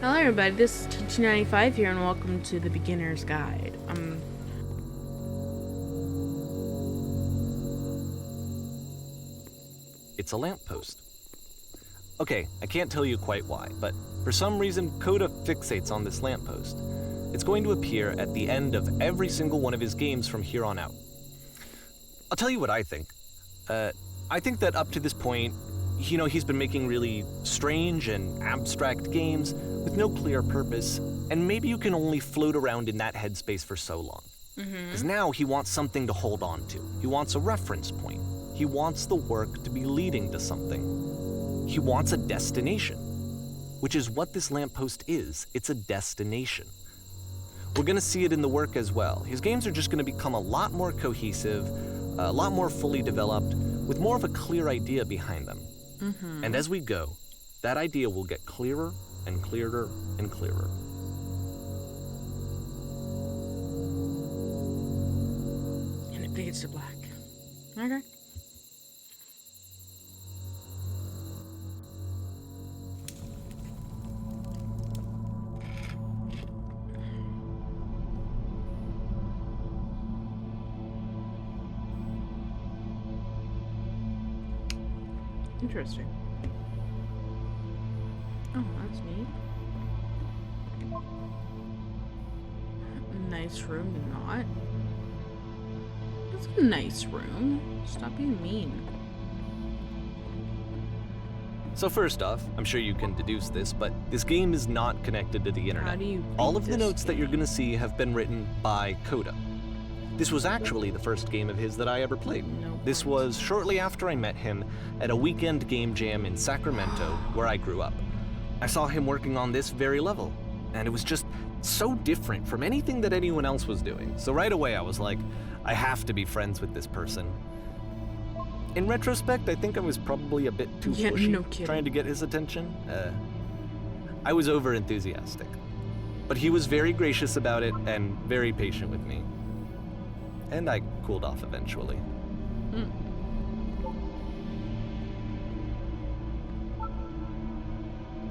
Hello everybody, this is T295 here and welcome to the Beginner's Guide. It's a lamppost. Okay, I can't tell you quite why, but for some reason Coda fixates on this lamppost. It's going to appear at the end of every single one of his games from here on out. I'll tell you what I think. I think that up to this point, he's been making really strange and abstract games with no clear purpose, and maybe you can only float around in that headspace for so long. Because now he wants something to hold on to. He wants a reference point. He wants the work to be leading to something. He wants a destination, which is what this lamppost is. It's a destination. We're going to see it in the work as well. His games are just going to become a lot more cohesive, a lot more fully developed, with more of a clear idea behind them. And as we go, that idea will get clearer and clearer and clearer. And it fades to black. Okay. Interesting. Oh, that's neat. Nice room, not. That's a nice room. Stop being mean. So first off, I'm sure you can deduce this, but this game is not connected to the internet. How do you All of beat the this notes that you're game? going to see have been written by Coda. This was actually the first game of his that I ever played. No This points. was shortly after I met him at a weekend game jam in Sacramento, where I grew up. I saw him working on this very level, and it was just so different from anything that anyone else was doing. So right away I was like, I have to be friends with this person. In retrospect, I think I was probably a bit too Yeah, pushy, no kidding. trying to get his attention. I was over enthusiastic. But he was very gracious about it and very patient with me. And I cooled off eventually.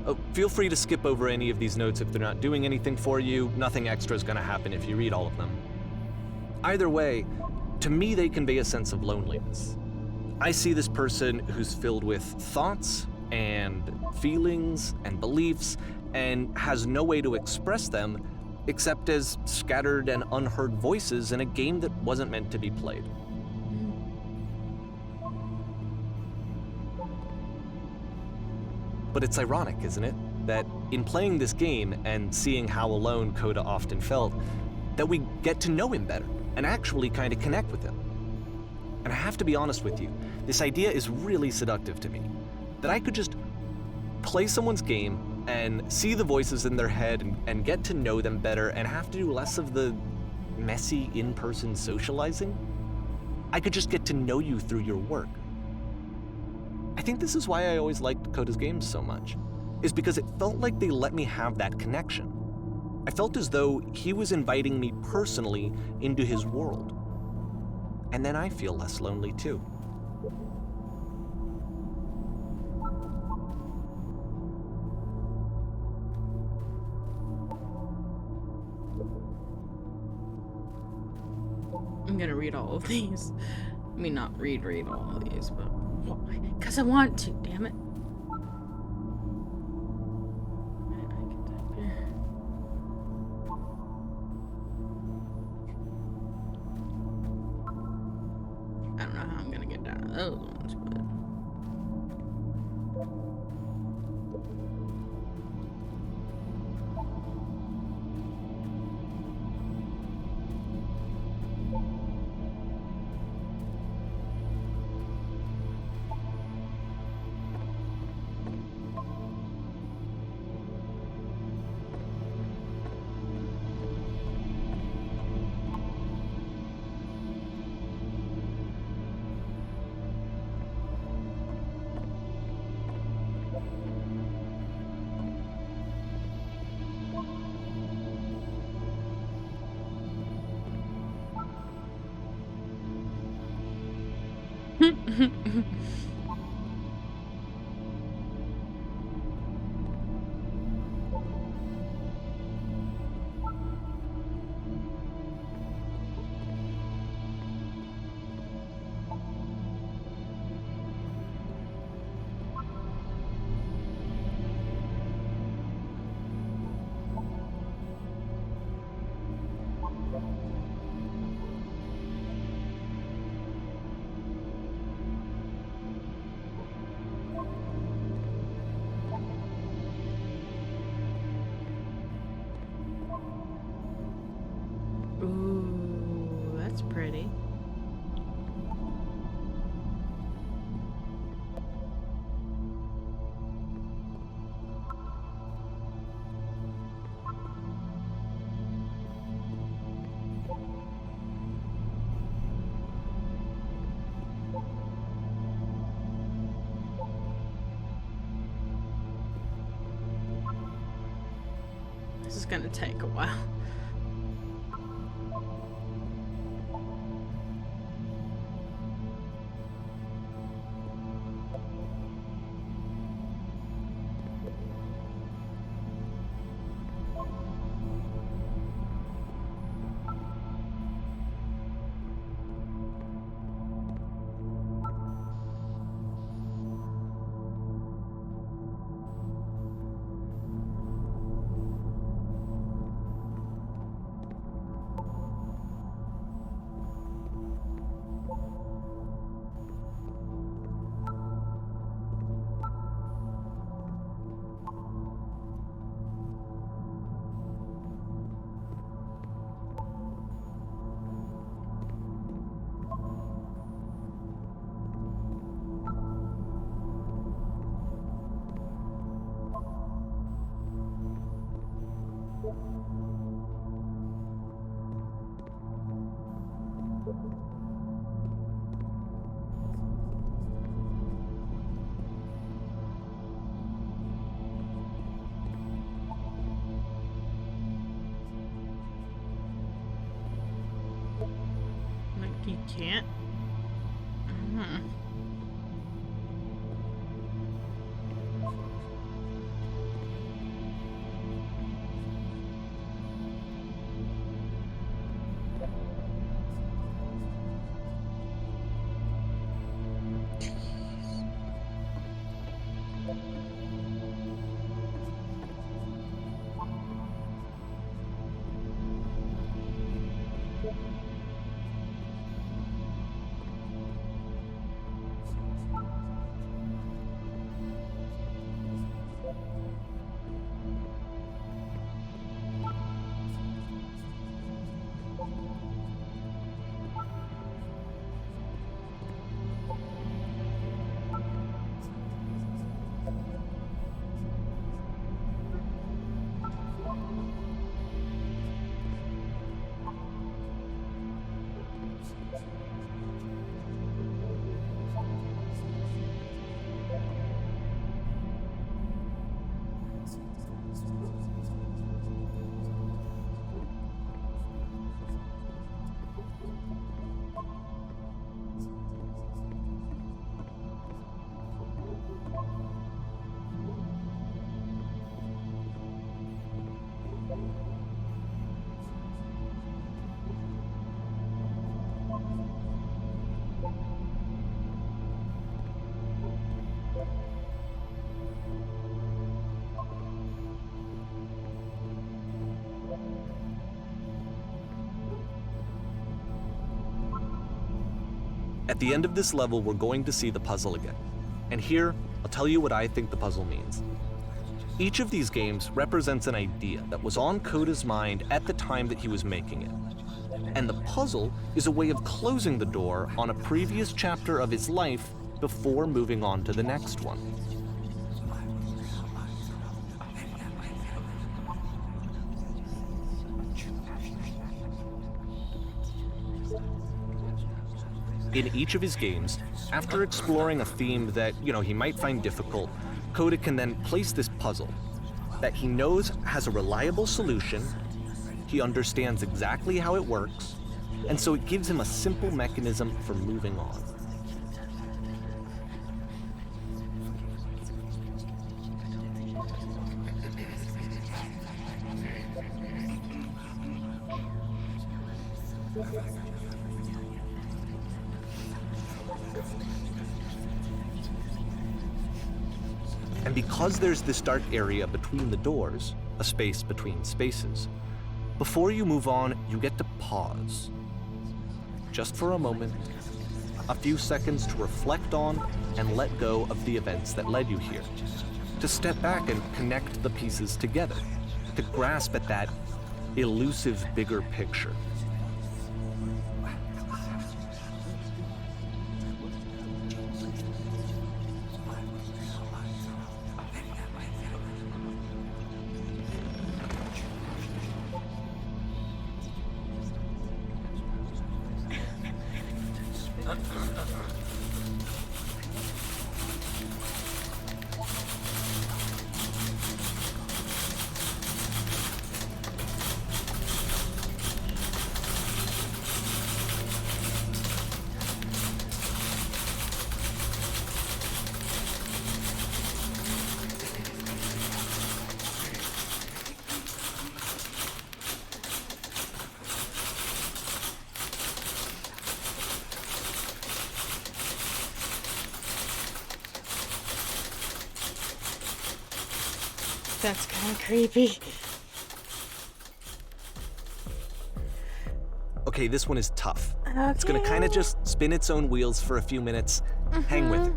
Oh, feel free to skip over any of these notes if they're not doing anything for you. Nothing extra is going to happen if you read all of them. Either way, to me they convey a sense of loneliness. I see this person who's filled with thoughts and feelings and beliefs and has no way to express them except as scattered and unheard voices in a game that wasn't meant to be played. But it's ironic, isn't it? That in playing this game and seeing how alone Coda often felt, that we get to know him better and actually kind of connect with him. And I have to be honest with you, this idea is really seductive to me. That I could just play someone's game and see the voices in their head and get to know them better and have to do less of the messy in-person socializing. I could just get to know you through your work. I think this is why I always liked Coda's games so much, is because it felt like they let me have that connection. I felt as though he was inviting me personally into his world. And then I feel less lonely too. I'm gonna read all of these. I mean, not read all of these, but why? Because I want to, damn it. I can type here. I don't know how I'm gonna get down to those ones, but. pretty. This is gonna take a while. Like, you can't? At the end of this level, we're going to see the puzzle again. And here, I'll tell you what I think the puzzle means. Each of these games represents an idea that was on Coda's mind at the time that he was making it. And the puzzle is a way of closing the door on a previous chapter of his life before moving on to the next one. In each of his games, after exploring a theme that, he might find difficult, Coda can then place this puzzle that he knows has a reliable solution, he understands exactly how it works, and so it gives him a simple mechanism for moving on. And because there's this dark area between the doors, a space between spaces, before you move on, you get to pause. Just for a moment, a few seconds to reflect on and let go of the events that led you here. To step back and connect the pieces together. To grasp at that elusive bigger picture. That's kind of creepy. Okay, this one is tough. Okay. It's gonna kind of just spin its own wheels for a few minutes. Hang with it.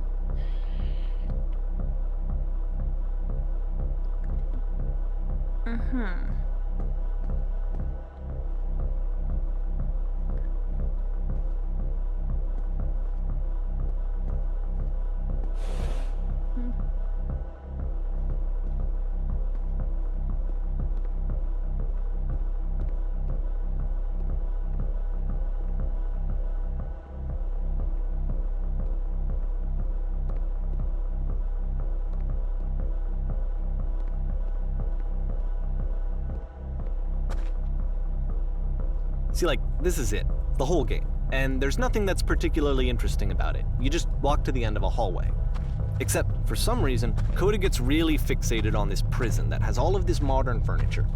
See, like, this is it, the whole game. And there's nothing that's particularly interesting about it. You just walk to the end of a hallway. Except, for some reason, Coda gets really fixated on this prison that has all of this modern furniture.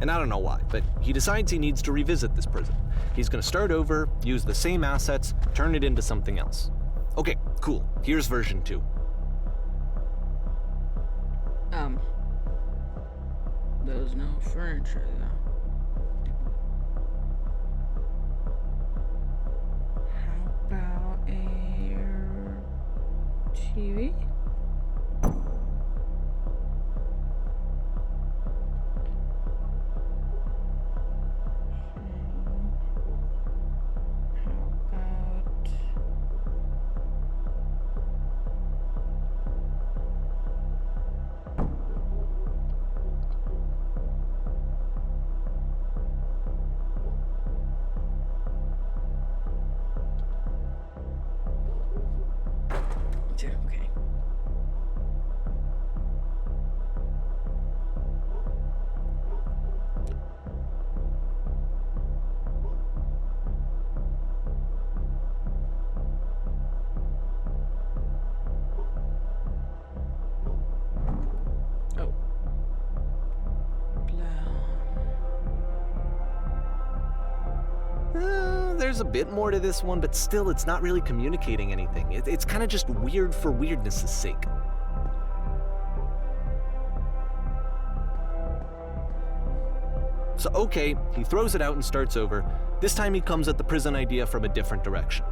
And I don't know why, but he decides he needs to revisit this prison. He's gonna start over, use the same assets, turn it into something else. Okay, cool. Here's version 2. There's no furniture though. How about a TV? Okay. Oh. There's a bit more to this one, but still, it's not really communicating anything. It's kind of just weird for weirdness' sake. So, okay, he throws it out and starts over. This time he comes at the prison idea from a different direction.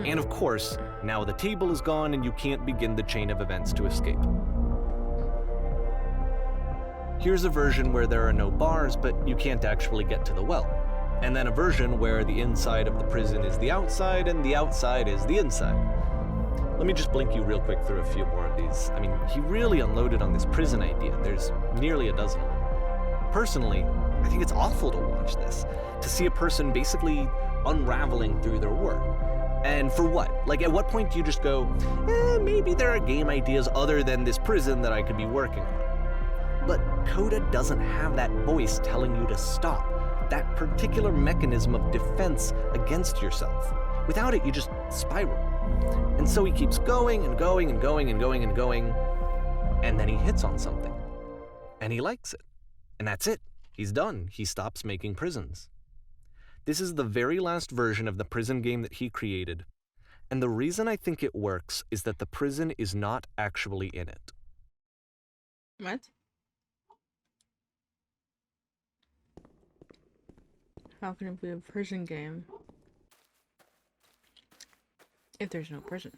And of course, now the table is gone and you can't begin the chain of events to escape. Here's a version where there are no bars, but you can't actually get to the well. And then a version where the inside of the prison is the outside and the outside is the inside. Let me just blink you real quick through a few more of these. I mean, he really unloaded on this prison idea. There's nearly a dozen of them. Personally, I think it's awful to watch this, to see a person basically unraveling through their work. And for what? Like, at what point do you just go, maybe there are game ideas other than this prison that I could be working on? But Coda doesn't have that voice telling you to stop, that particular mechanism of defense against yourself. Without it, you just spiral. And so he keeps going and going and going and going and going, and then he hits on something. And he likes it. And that's it. He's done. He stops making prisons. This is the very last version of the prison game that he created, and the reason I think it works is that the prison is not actually in it. What? How can it be a prison game if there's no prison?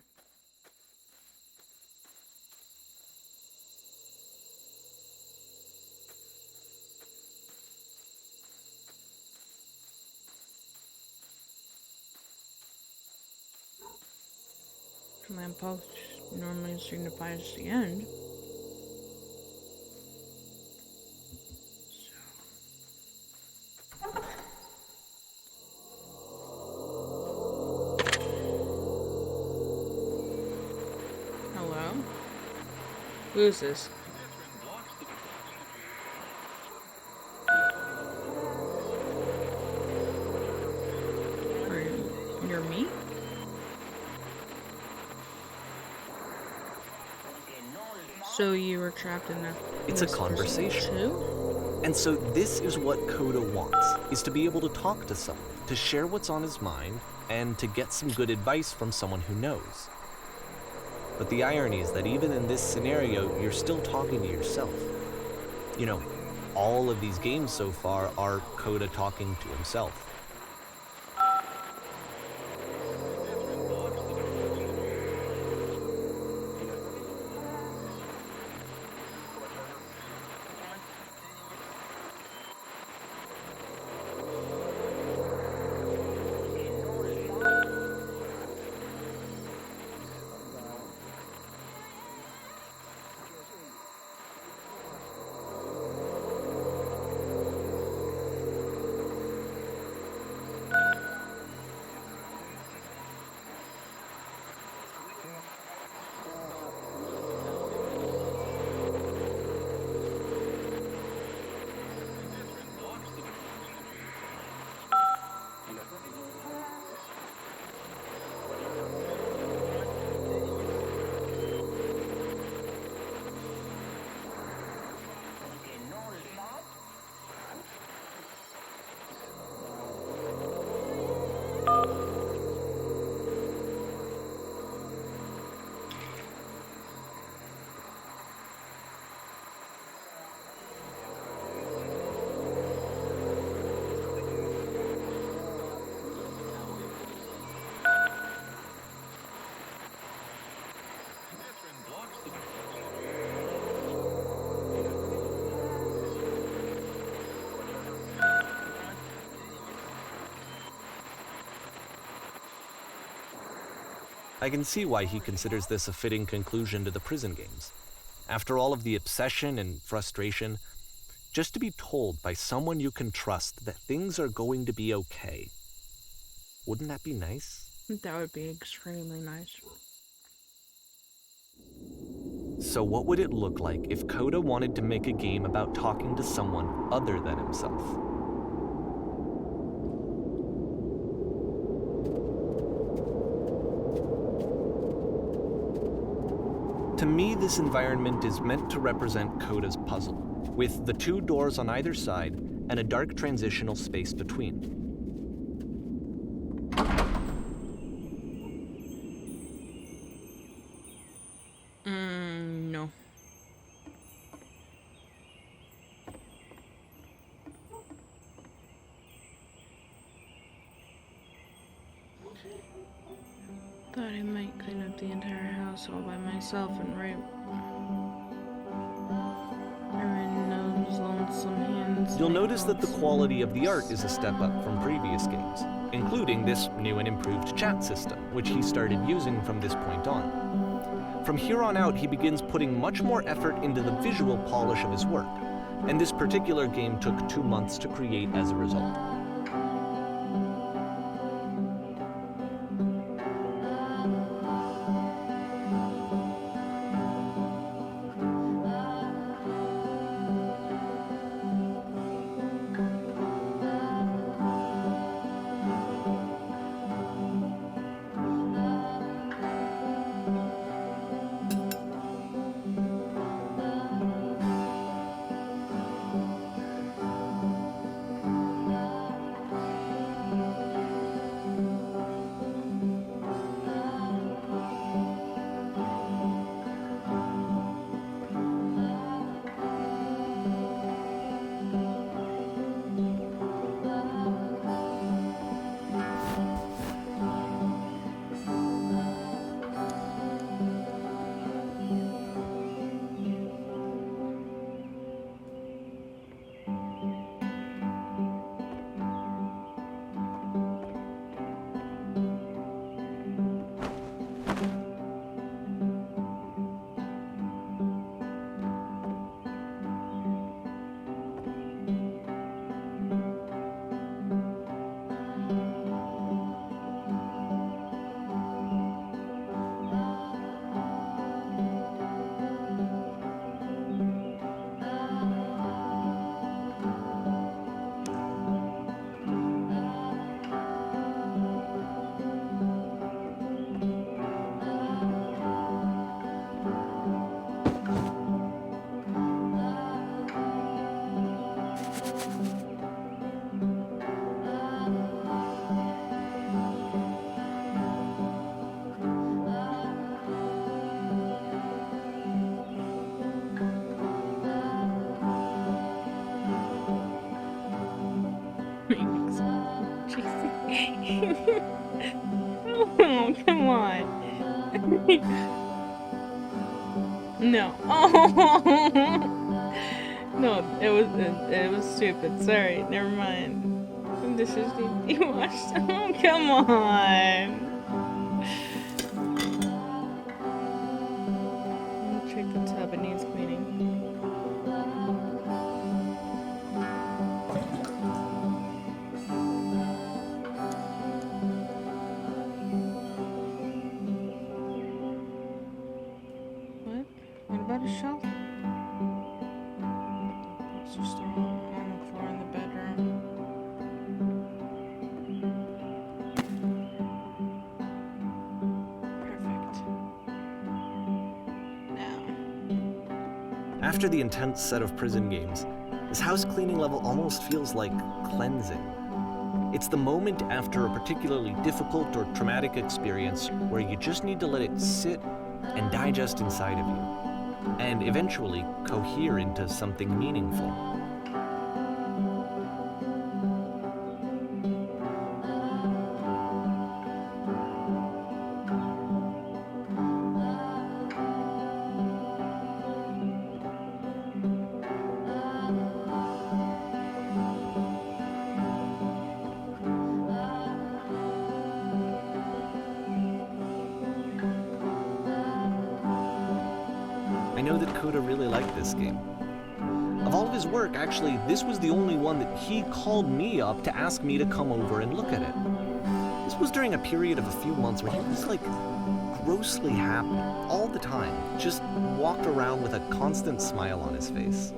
Lamppost normally signifies the end. Hello? Who is this? You're me? So you were trapped in that. It's a conversation. Too? And so this is what Coda wants, is to be able to talk to someone, to share what's on his mind, and to get some good advice from someone who knows. But the irony is that even in this scenario, you're still talking to yourself. You know, all of these games so far are Coda talking to himself. I can see why he considers this a fitting conclusion to the prison games. After all of the obsession and frustration, just to be told by someone you can trust that things are going to be okay. Wouldn't that be nice? That would be extremely nice. So what would it look like if Coda wanted to make a game about talking to someone other than himself? To me, this environment is meant to represent Coda's puzzle, with the two doors on either side and a dark transitional space between. No. Thought I might clean up the entire house all by myself and write those lonesome hands. You'll notice that the quality of the art is a step up from previous games, including this new and improved chat system, which he started using from this point on. From here on out, he begins putting much more effort into the visual polish of his work, and this particular game took 2 months to create as a result. Oh, come on. No. Oh. No, it was stupid. Sorry, never mind. The dishes need to be washed. Oh, come on. Check the tub, it needs cleaning. What? What about a shelf? It's just on the floor in the bedroom. Perfect. Now. After the intense set of prison games, this house cleaning level almost feels like cleansing. It's the moment after a particularly difficult or traumatic experience where you just need to let it sit and digest inside of you, and eventually cohere into something meaningful. I know that Coda really liked this game. Of all of his work, actually, this was the only one that he called me up to ask me to come over and look at it. This was during a period of a few months where he was like grossly happy all the time, just walked around with a constant smile on his face.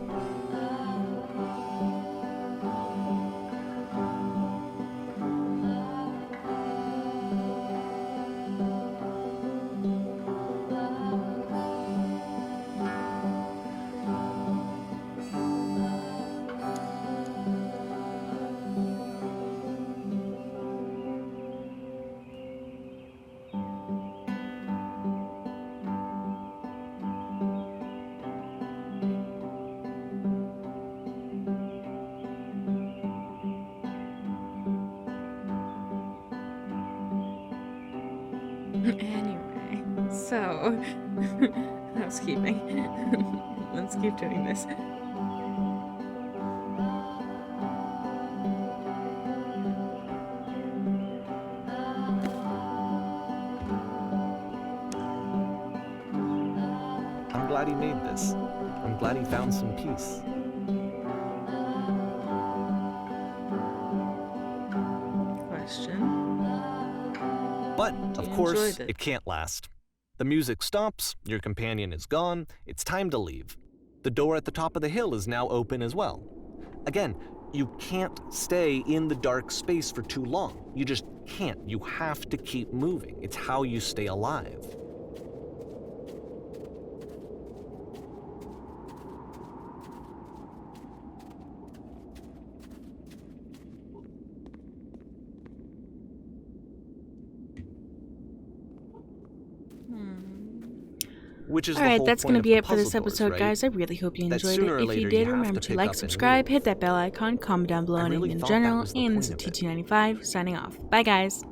Anyway, so housekeeping. Let's keep doing this. I'm glad he made this. I'm glad he found some peace. Question. But, Do of you course, enjoy this? it can't last. The music stops, your companion is gone, it's time to leave. The door at the top of the hill is now open as well. Again, you can't stay in the dark space for too long. You just can't. You have to keep moving. It's how you stay alive. Which is the Alright, whole that's point gonna of be the it for this puzzle doors, episode, right? guys. I really hope you That enjoyed sooner or it. If later you you did, have remember to to pick like, up and subscribe, move. hit that bell icon, comment down below, I and really name in thought that general, was the and point this is of it. TT95 signing off. Bye, guys.